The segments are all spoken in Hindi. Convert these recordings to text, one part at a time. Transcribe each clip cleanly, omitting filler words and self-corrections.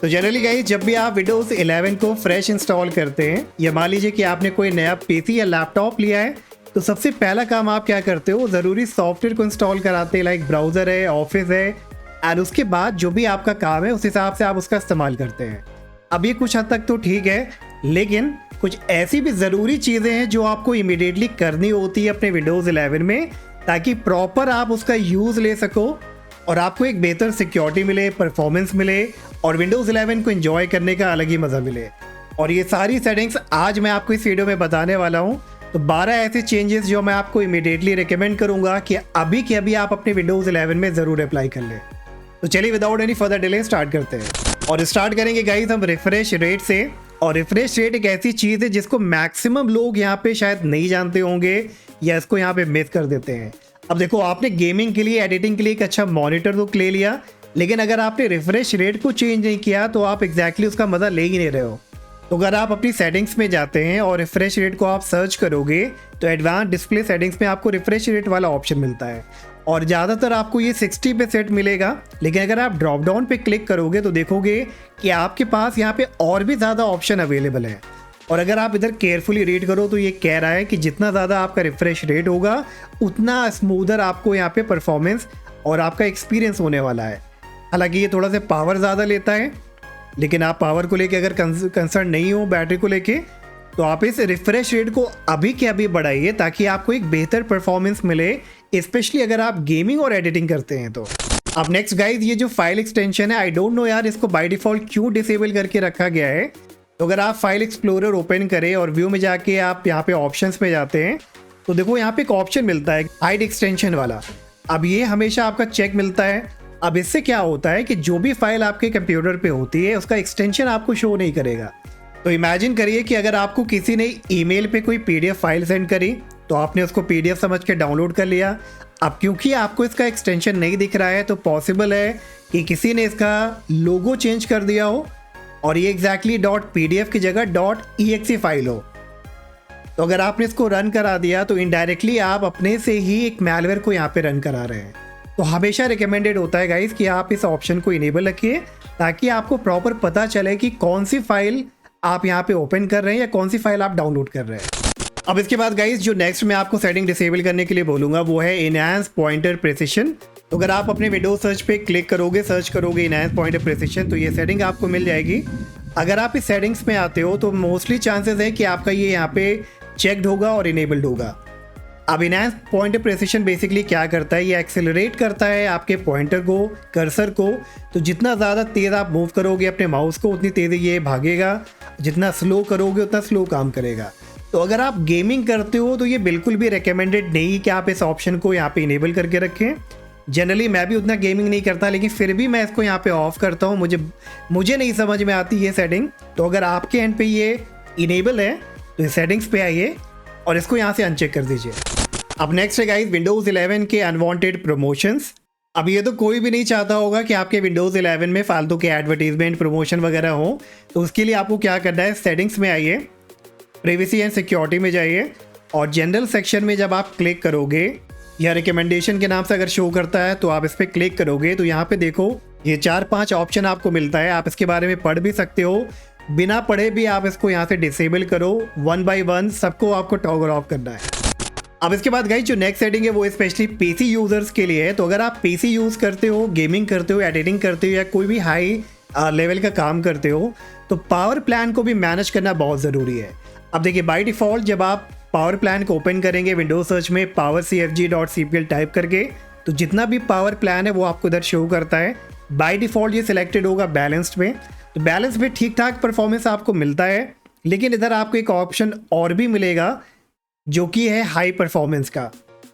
तो जनरली गाइस जब भी आप विंडोज 11 को फ्रेश इंस्टॉल करते हैं या मान लीजिए कि आपने कोई नया पीसी या लैपटॉप लिया है, तो सबसे पहला काम आप क्या करते हो, ज़रूरी सॉफ्टवेयर को इंस्टॉल कराते हैं, लाइक ब्राउज़र है, ऑफिस है, एंड उसके बाद जो भी आपका काम है उस हिसाब से आप उसका इस्तेमाल करते हैं। अब ये कुछ हद तक तो ठीक है, लेकिन कुछ ऐसी भी ज़रूरी चीज़ें हैं जो आपको इमीडिएटली करनी होती है अपने विंडोज़ 11 में, ताकि प्रॉपर आप उसका यूज़ ले सको और आपको एक बेहतर सिक्योरिटी मिले, परफॉर्मेंस मिले और विंडोज़ 11 को एंजॉय करने का अलग ही मज़ा मिले। और ये सारी सेटिंग्स आज मैं आपको इस वीडियो में बताने वाला हूँ। तो 12 ऐसे चेंजेस जो मैं आपको इमीडिएटली रिकमेंड करूँगा कि अभी के अभी आप अपने विंडोज़ 11 में ज़रूर अप्लाई कर लें। तो चलिए without any further delay start करते हैं और स्टार्ट करेंगे गाइस हम रिफ्रेश रेट से। और रिफ्रेश रेट एक ऐसी चीज़ है जिसको मैक्सिमम लोग यहाँ पे शायद नहीं जानते होंगे या इसको यहाँ पे मिस कर देते हैं। अब देखो, आपने गेमिंग के लिए, एडिटिंग के लिए एक अच्छा मॉनिटर तो ले लिया, लेकिन अगर आपने रिफ्रेश रेट को चेंज नहीं किया तो आप एग्जैक्टली उसका मज़ा ले ही नहीं रहे हो। तो अगर आप अपनी सेटिंग्स में जाते हैं और रिफ्रेश रेट को आप सर्च करोगे तो एडवांस डिस्प्ले सेटिंग्स में आपको रिफ्रेश रेट वाला ऑप्शन मिलता है और ज़्यादातर आपको ये 60 पे सेट मिलेगा। लेकिन अगर आप ड्रॉप डाउन पे क्लिक करोगे तो देखोगे कि आपके पास यहाँ पे और भी ज़्यादा ऑप्शन अवेलेबल है। और अगर आप इधर केयरफुली रीड करो तो ये कह रहा है कि जितना ज़्यादा आपका रिफ्रेश रेट होगा उतना स्मूदर आपको यहाँ पे परफॉर्मेंस और आपका एक्सपीरियंस होने वाला है। हालांकि ये थोड़ा सा पावर ज़्यादा लेता है, लेकिन आप पावर को लेके अगर कंसर्न नहीं हो, बैटरी को लेके, तो आप इस रिफ्रेश रेट को अभी के अभी बढ़ाइए ताकि आपको एक बेहतर परफॉर्मेंस मिले, स्पेशली अगर आप गेमिंग और एडिटिंग करते हैं तो। अब नेक्स्ट गाइज, ये जो फाइल एक्सटेंशन है, आई डोंट नो यार इसको बाय डिफ़ॉल्ट क्यों डिसेबल करके रखा गया है। तो अगर आप फाइल एक्सप्लोरर ओपन करें और व्यू में जाके आप यहाँ पे ऑप्शंस में जाते हैं तो देखो यहाँ पे एक ऑप्शन मिलता है हाइड एक्सटेंशन वाला। अब ये हमेशा आपका चेक मिलता है। अब इससे क्या होता है कि जो भी फाइल आपके कंप्यूटर पे होती है उसका एक्सटेंशन आपको शो नहीं करेगा। तो इमेजिन करिए कि अगर आपको किसी ने ईमेल पे कोई पीडीएफ फाइल सेंड करी तो आपने उसको पीडीएफ समझ के डाउनलोड कर लिया। अब क्योंकि आपको इसका एक्सटेंशन नहीं दिख रहा है तो पॉसिबल है कि किसी ने इसका लोगो चेंज कर दिया हो और ये एग्जैक्टली .pdf की जगह .exe फाइल हो। तो अगर आपने इसको रन करा दिया तो इनडायरेक्टली आप अपने से ही एक मैलवेयर को यहाँ पे रन करा रहे हैं। तो हमेशा रिकमेंडेड होता है गाइस कि आप इस ऑप्शन को इनेबल रखिए ताकि आपको प्रॉपर पता चले कि कौन सी फाइल आप यहाँ पे ओपन कर रहे हैं या कौन सी फाइल आप डाउनलोड कर रहे हैं। अब इसके बाद गाइस जो नेक्स्ट मैं आपको सेटिंग डिसेबल करने के लिए बोलूँगा वो है इनहैंस पॉइंटर प्रिसिशन। तो अगर आप अपने विंडोज सर्च पे क्लिक करोगे, सर्च करोगे इनहैंस पॉइंटर प्रिसिशन, तो ये सेटिंग आपको मिल जाएगी। अगर आप इस सेटिंग्स में आते हो तो मोस्टली चांसेस है कि आपका ये यहाँ पे चेक्ड होगा और इनेबल्ड होगा। अब इनहैंस पॉइंटर प्रिसिशन बेसिकली क्या करता है, ये एक्सेलरेट करता है आपके पॉइंटर को, कर्सर को। तो जितना ज़्यादा तेज़ आप मूव करोगे अपने माउस को उतनी तेज़ी ये भागेगा, जितना स्लो करोगे उतना स्लो काम करेगा। तो अगर आप गेमिंग करते हो तो ये बिल्कुल भी रिकमेंडेड नहीं कि आप इस ऑप्शन को यहाँ पे इनेबल करके रखें। जनरली मैं भी उतना गेमिंग नहीं करता, लेकिन फिर भी मैं इसको यहाँ पे ऑफ करता हूँ। मुझे नहीं समझ में आती ये सेटिंग। तो अगर आपके एंड पे ये इनेबल है तो सेटिंग्स पे आइए और इसको यहाँ से अनचेक कर दीजिए। अब नेक्स्ट है गाइस विंडोज़ 11 के अनवांटेड प्रमोशंस। अब ये तो कोई भी नहीं चाहता होगा कि आपके विंडोज़ 11 में फालतू के एडवर्टीजमेंट, प्रमोशन वगैरह हो। तो उसके लिए आपको क्या करना है, सेटिंग्स में आइए, प्राइवेसी एंड सिक्योरिटी में जाइए और जनरल सेक्शन में जब आप क्लिक करोगे या रिकमेंडेशन के नाम से अगर शो करता है तो आप इस पर क्लिक करोगे तो यहाँ पे देखो ये 4-5 ऑप्शन आपको मिलता है। आप इसके बारे में पढ़ भी सकते हो, बिना पढ़े भी आप इसको यहाँ से डिसेबल करो। 1 by 1 सबको आपको टॉगल ऑफ करना है। अब इसके बाद गाइस जो नेक्स्ट सेटिंग है वो स्पेशली पीसी यूज़र्स के लिए है। तो अगर आप पीसी यूज़ करते हो, गेमिंग करते हो, एडिटिंग करते हो या कोई भी हाई लेवल का काम करते हो तो पावर प्लान को भी मैनेज करना बहुत ज़रूरी है। अब देखिए बाय डिफ़ॉल्ट जब आप पावर प्लान को ओपन करेंगे विंडोज सर्च में powercfg.cpl टाइप करके, तो जितना भी पावर प्लान है वो आपको इधर शो करता है। बाय डिफ़ॉल्ट ये सिलेक्टेड होगा बैलेंस्ड में। तो बैलेंस में ठीक ठाक परफॉर्मेंस आपको मिलता है, लेकिन इधर आपको एक ऑप्शन और भी मिलेगा जो कि है हाई परफॉर्मेंस का।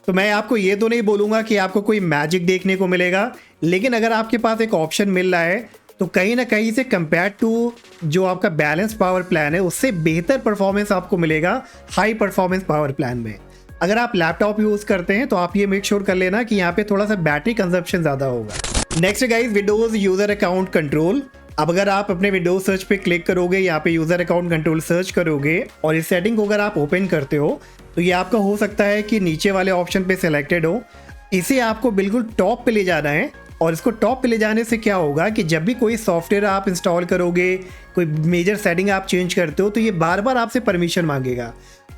तो मैं आपको ये तो नहीं बोलूँगा कि आपको कोई मैजिक देखने को मिलेगा, लेकिन अगर आपके पास एक ऑप्शन मिल रहा है तो कहीं ना कहीं से कंपेयर टू जो आपका बैलेंस पावर प्लान है उससे बेहतर परफॉर्मेंस आपको मिलेगा हाई परफॉर्मेंस पावर प्लान में। अगर आप लैपटॉप यूज़ करते हैं तो आप ये मेक श्योर कर लेना कि यहाँ पे थोड़ा सा बैटरी कंजप्शन ज़्यादा होगा। Next guys Windows user account control. अब अगर आप अपने विंडोज सर्च पे क्लिक करोगे, यहाँ पे यूज़र अकाउंट कंट्रोल सर्च करोगे और इस सेटिंग को अगर आप ओपन करते हो तो ये आपका हो सकता है कि नीचे वाले ऑप्शन पे सिलेक्टेड हो। इसे आपको बिल्कुल टॉप पे ले जाना है और इसको टॉप पे ले जाने से क्या होगा कि जब भी कोई सॉफ्टवेयर आप इंस्टॉल करोगे, कोई मेजर सेटिंग आप चेंज करते हो, तो ये बार बार आपसे परमिशन मांगेगा।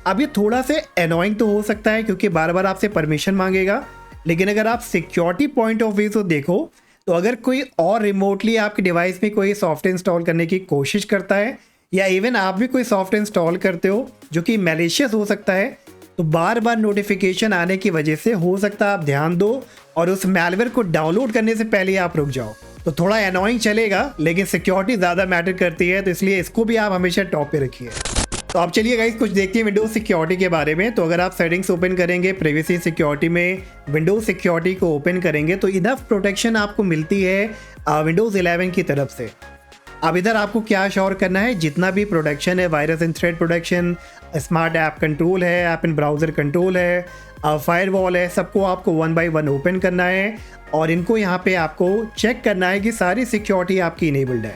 अब ये थोड़ा सा एनोइंग तो हो सकता है क्योंकि बार बार आपसे परमिशन मांगेगा, लेकिन अगर आप सिक्योरिटी पॉइंट ऑफ व्यू से देखो तो अगर कोई और रिमोटली आपके डिवाइस में कोई सॉफ्टवेयर इंस्टॉल करने की कोशिश करता है या इवन आप भी कोई सॉफ्टवेयर इंस्टॉल करते हो जो कि मैलिशियस हो सकता है, तो बार बार नोटिफिकेशन आने की वजह से हो सकता है आप ध्यान दो और उस मैलवेयर को डाउनलोड करने से पहले आप रुक जाओ। तो थोड़ा एनोइंग चलेगा, लेकिन सिक्योरिटी ज़्यादा मैटर करती है, तो इसलिए इसको भी आप हमेशा टॉप पे रखिए। तो आप चलिए गाइस कुछ देखते हैं विंडोज़ सिक्योरिटी के बारे में। तो अगर आप सेटिंग्स ओपन करेंगे, प्रिवेसी सिक्योरिटी में विंडोज़ सिक्योरिटी को ओपन करेंगे तो इनफ प्रोटेक्शन आपको मिलती है विंडोज़ 11 की तरफ से। अब इधर आपको क्या श्योर करना है, जितना भी प्रोटेक्शन है, virus and thread protection, smart app control है, ऐप एंड ब्राउज़र कंट्रोल है, फायरवॉल है, सबको आपको 1 बाय 1 ओपन करना है और इनको यहाँ पे आपको चेक करना है कि सारी सिक्योरिटी आपकी इनेबल्ड है।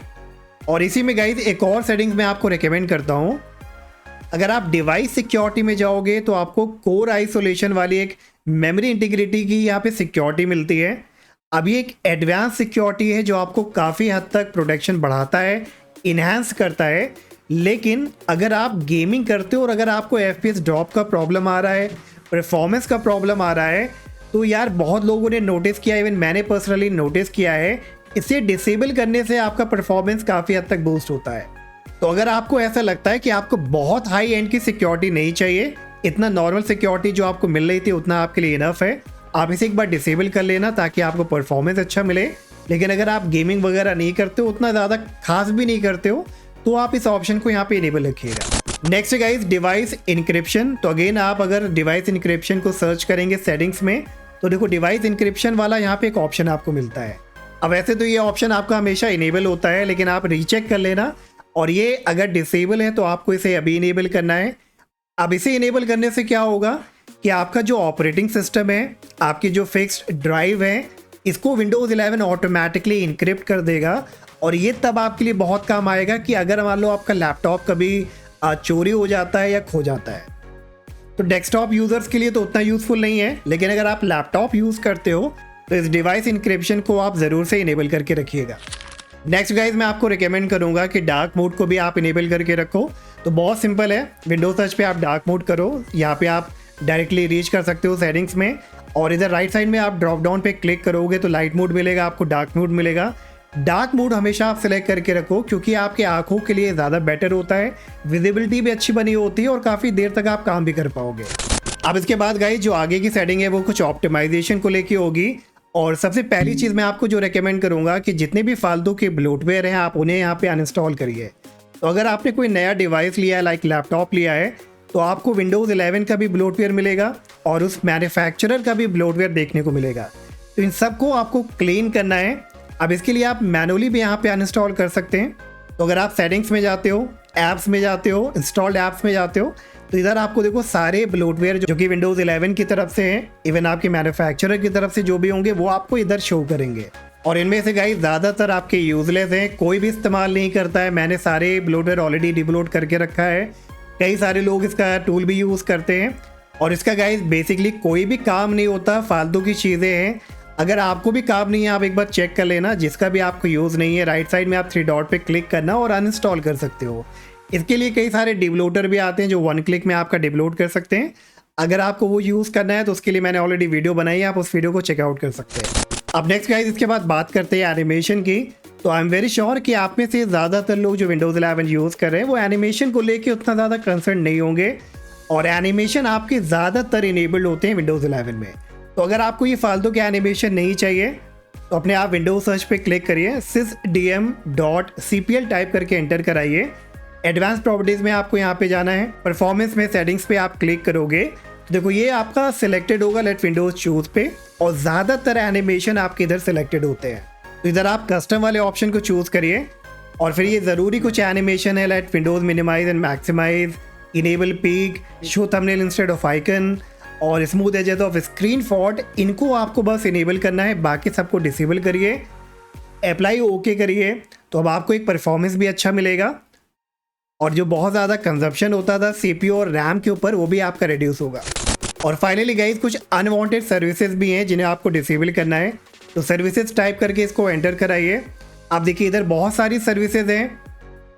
और इसी में गाइज एक और सेटिंग्स मैं आपको रिकमेंड करता हूँ। अगर आप डिवाइस सिक्योरिटी में जाओगे तो आपको कोर आइसोलेशन वाली एक मेमोरी इंटीग्रिटी की यहाँ पे सिक्योरिटी मिलती है। अभी एक एडवांस सिक्योरिटी है जो आपको काफ़ी हद तक प्रोटेक्शन बढ़ाता है, इन्हांस करता है। लेकिन अगर आप गेमिंग करते हो और अगर आपको FPS ड्रॉप का प्रॉब्लम आ रहा है, परफॉर्मेंस का प्रॉब्लम आ रहा है, तो यार बहुत लोगों ने नोटिस किया, इवन मैंने पर्सनली नोटिस किया है, इसे डिसेबल करने से आपका परफॉर्मेंस काफ़ी हद तक बूस्ट होता है। तो अगर आपको ऐसा लगता है कि आपको बहुत हाई एंड की सिक्योरिटी नहीं चाहिए, इतना नॉर्मल सिक्योरिटी जो आपको मिल रही थी उतना आपके लिए इनफ है, आप इसे एक बार डिसेबल कर लेना ताकि आपको परफॉर्मेंस अच्छा मिले। लेकिन अगर आप गेमिंग वगैरह नहीं करते हो, उतना ज़्यादा खास भी नहीं करते हो, तो आप इस ऑप्शन को यहाँ पे इनेबल रखिएगा। Next guys device encryption. तो अगेन आप अगर डिवाइस इंक्रिप्शन को सर्च करेंगे सेटिंग्स में तो देखो डिवाइस इंक्रिप्शन वाला यहाँ पे एक ऑप्शन आपको मिलता है। अब वैसे तो ये ऑप्शन आपका हमेशा इनेबल होता है, लेकिन आप रीचेक कर लेना, और ये अगर डिसेबल है तो आपको इसे अभी इनेबल करना है। अब इसे इनेबल करने से क्या होगा कि आपका जो ऑपरेटिंग सिस्टम है, आपकी जो फिक्स्ड ड्राइव है, इसको विंडोज़ 11 ऑटोमेटिकली इनक्रिप्ट कर देगा। और ये तब आपके लिए बहुत काम आएगा कि अगर मान लो आपका लैपटॉप कभी चोरी हो जाता है या खो जाता है। तो डेस्कटॉप यूज़र्स के लिए तो उतना यूज़फुल नहीं है, लेकिन अगर आप लैपटॉप यूज़ करते हो तो इस डिवाइस इंक्रिप्शन को आप ज़रूर से इनेबल करके रखिएगा। नेक्स्ट गाइज मैं आपको रिकमेंड करूंगा कि डार्क मोड को भी आप इनेबल करके रखो। तो बहुत सिंपल है, विंडोज सर्च पे आप डार्क मोड करो, यहाँ पे आप डायरेक्टली रीच कर सकते हो सेटिंग्स में, और इधर राइट साइड में आप ड्रॉप डाउन पे क्लिक करोगे तो लाइट मोड मिलेगा, आपको डार्क मोड मिलेगा। डार्क मोड हमेशा आप सिलेक्ट करके रखो क्योंकि आपके आंखों के लिए ज़्यादा बेटर होता है, विजिबिलिटी भी अच्छी बनी होती है और काफ़ी देर तक आप काम भी कर पाओगे। अब इसके बाद गाइज जो आगे की सेटिंग है वो कुछ ऑप्टिमाइजेशन को लेके होगी। और सबसे पहली चीज़ मैं आपको जो रेकमेंड करूंगा कि जितने भी फालतू के ब्लोटवेयर हैं आप उन्हें यहाँ पे अनइंस्टॉल करिए। तो अगर आपने कोई नया डिवाइस लिया है, लाइक लैपटॉप लिया है, तो आपको विंडोज़ 11 का भी ब्लोटवेयर मिलेगा और उस मैन्युफैक्चरर का भी ब्लोटवेयर देखने को मिलेगा। तो इन सबको आपको क्लीन करना है। अब इसके लिए आप मैनुअली भी यहाँ पे अनइंस्टॉल कर सकते हैं। तो अगर आप सेटिंग्स में जाते हो, ऐप्स में जाते हो, इंस्टॉल्ड ऐप्स में जाते हो, तो इधर आपको देखो सारे ब्लोटवेयर जो कि विंडोज़ 11 की तरफ से हैं, इवन आपके मैन्युफैक्चरर की तरफ से जो भी होंगे वो आपको इधर शो करेंगे। और इनमें से गाइस ज़्यादातर आपके यूजलेस हैं, कोई भी इस्तेमाल नहीं करता है। मैंने सारे ब्लोटवेयर ऑलरेडी डिबलोड करके रखा है, कई सारे लोग इसका टूल भी यूज़ करते हैं और इसका गाइस बेसिकली कोई भी काम नहीं होता, फालतू की चीज़ें हैं। अगर आपको भी काम नहीं है आप एक बार चेक कर लेना, जिसका भी आपको यूज़ नहीं है राइट साइड में आप 3 डॉट पे क्लिक करना और अनइंस्टॉल कर सकते हो। इसके लिए कई सारे डिबलोटर भी आते हैं जो 1 क्लिक में आपका डिबलोड कर सकते हैं। अगर आपको वो यूज़ करना है तो उसके लिए मैंने ऑलरेडी वीडियो बनाई है, आप उस वीडियो को चेकआउट कर सकते हैं। अब नेक्स्ट गाइस इसके बाद बात करते हैं एनिमेशन की। तो आई एम वेरी श्योर कि आप में से ज़्यादातर लोग जो विंडोज़ 11 यूज़ कर रहे हैं वो एनिमेशन को लेके उतना ज़्यादा कंसर्न नहीं होंगे और एनिमेशन आपके ज़्यादातर इनेबल्ड होते हैं विंडोज़ 11 में। तो अगर आपको ये फालतू के एनिमेशन नहीं चाहिए तो अपने आप विंडोज सर्च पे क्लिक करिए, sysdm.cpl टाइप करके एंटर कराइए। एडवांस प्रॉपर्टीज़ में आपको यहाँ पे जाना है, परफॉर्मेंस में सेटिंग्स पे आप क्लिक करोगे तो देखो ये आपका सिलेक्टेड होगा लेट विंडोज चूज पे और ज़्यादातर एनिमेशन आपके इधर सिलेक्टेड होते हैं। तो इधर आप कस्टम वाले ऑप्शन को चूज़ करिए और फिर ये ज़रूरी कुछ एनिमेशन है like Windows minimise and maximise, enable peek, show thumbnail instead of icon और smooth edges of screen font, इनको आपको बस इनेबल करना है, बाकी सबको डिसेबल करिए, अप्लाई ओके करिए। तो अब आपको एक परफॉर्मेंस भी अच्छा मिलेगा और जो बहुत ज़्यादा कंजप्शन होता था CPU और RAM के ऊपर वो भी आपका रिड्यूस होगा। और फाइनली गाइस कुछ अनवांटेड सर्विसेज भी हैं जिन्हें आपको डिसेबल करना है। तो सर्विसेज टाइप करके इसको एंटर कराइए। आप देखिए इधर बहुत सारी सर्विसेज हैं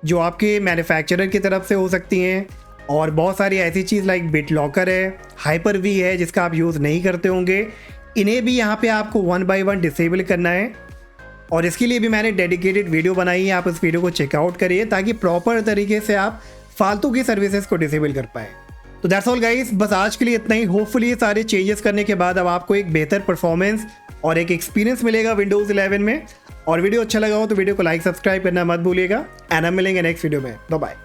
जो आपके मैन्युफैक्चरर की तरफ से हो सकती हैं, और बहुत सारी ऐसी चीज़ लाइक BitLocker है, Hyper-V है जिसका आप यूज़ नहीं करते होंगे, इन्हें भी यहाँ पे आपको 1 बाय 1 डिसेबल करना है। और इसके लिए भी मैंने डेडिकेटेड वीडियो बनाई है, आप इस वीडियो को चेकआउट करिए ताकि प्रॉपर तरीके से आप फालतू की सर्विसेज को डिसेबल कर पाए। तो दैट्स ऑल गाइस, बस आज के लिए इतना ही। होपफुली ये सारे चेंजेस करने के बाद अब आपको एक बेहतर परफॉर्मेंस और एक एक्सपीरियंस मिलेगा विंडोज़ 11 में। और वीडियो अच्छा लगा हो तो वीडियो को लाइक सब्सक्राइब करना मत भूलिएगा। एंड हम मिलेंगे नेक्स्ट वीडियो में। Bye bye.